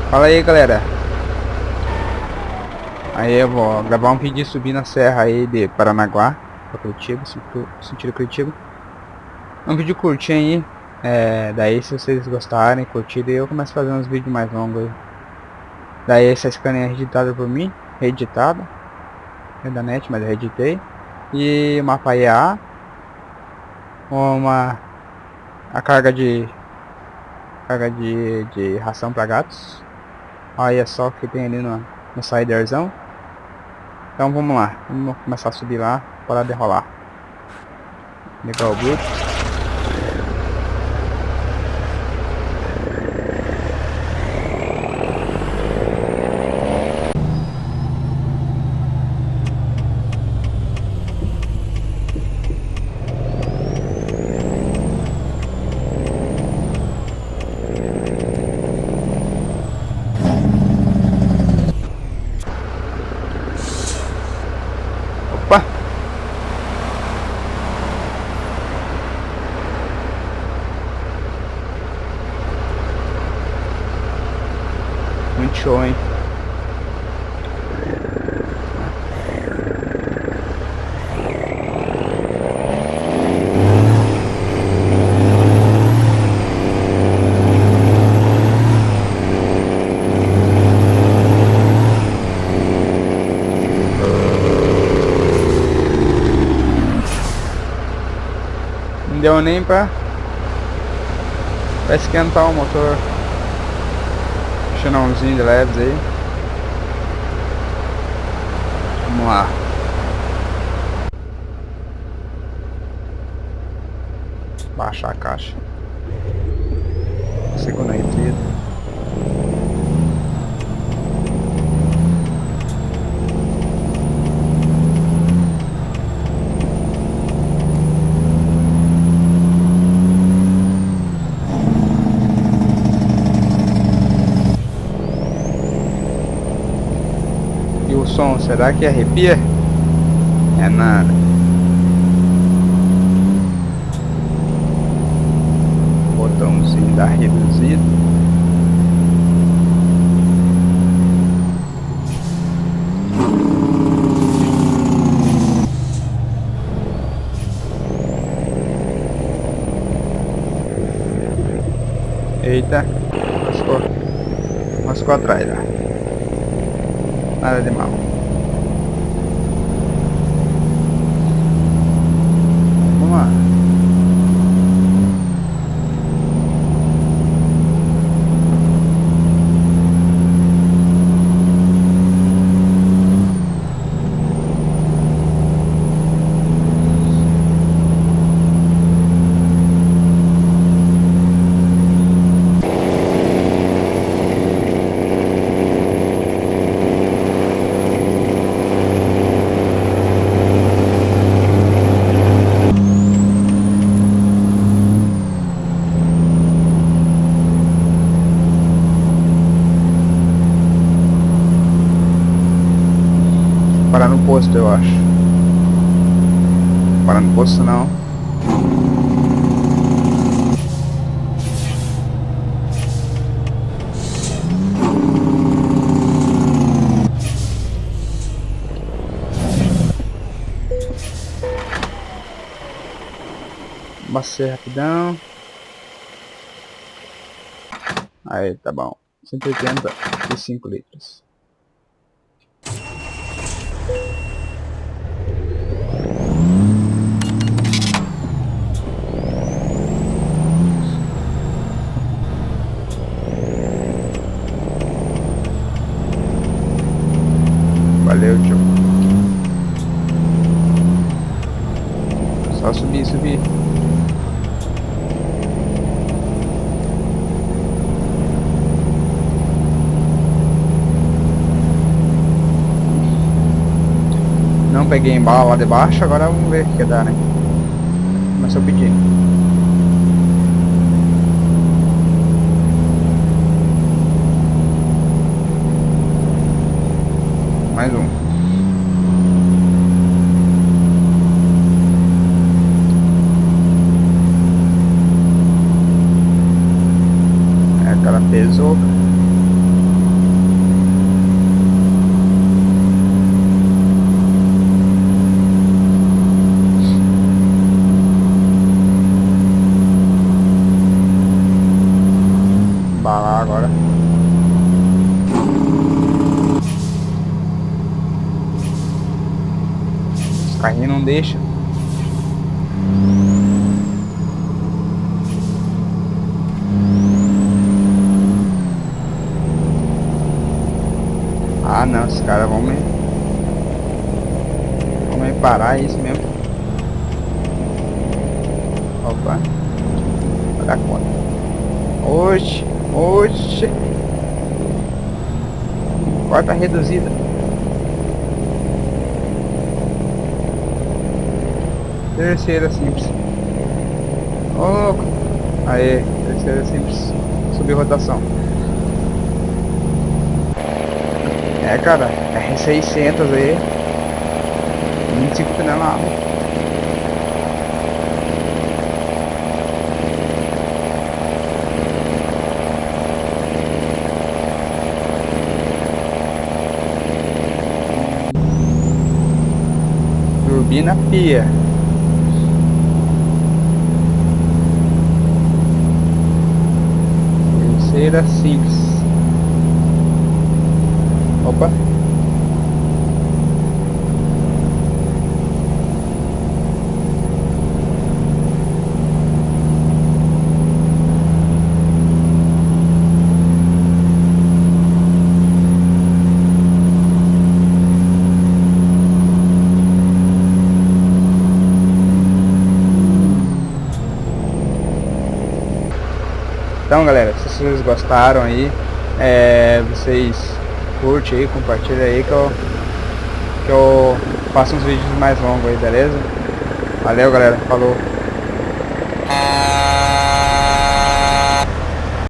Fala aí, galera. Aí eu vou gravar um vídeo de subir na serra aí de Paranaguá pra Curitiba, sentido Curitiba. Um vídeo curtinho aí. Daí se vocês gostarem, curtirem, eu começo a fazer uns vídeos mais longos aí. Daí essa scan é editada por mim, reeditada. É da net, mas eu reeditei. E o mapa IAA. A carga de ração para gatos. Olha só o que tem ali no Siderzão. Então vamos lá, vamos começar a subir lá para derrolar. Legal o boot. Opa! Muito show, hein? Não deu nem pra esquentar o motor. Chenãozinho de leves aí. Vamos lá. Baixar a caixa. Segunda retrita. E o som, será que arrepia? É nada. Botãozinho da reduzida. Eita, lascou atrás já. Nada de mal. Vamos lá. Parar no posto, eu acho. Parar no posto não. Abastecer rapidão. Aí, tá bom. 185 litros. Valeu, tio. Só subir. Não peguei em bala lá de baixo, agora vamos ver o que dá, né? Começou a pedir. Mais um. Cara, pesou. O carrinho não deixa. Ah não, esses caras vão me parar, é isso mesmo. Opa, vai dar conta. Oxe, oxe. Porta reduzida. Terceira simples. Ô louco. Aê, terceira simples. Subir rotação. É, cara, R600 aí. 25 toneladas. Turbina pia. Terceira simples. Opa. Então galera, se vocês gostaram aí, vocês curte aí, compartilha aí que eu faço uns vídeos mais longos aí, beleza? Valeu galera, falou!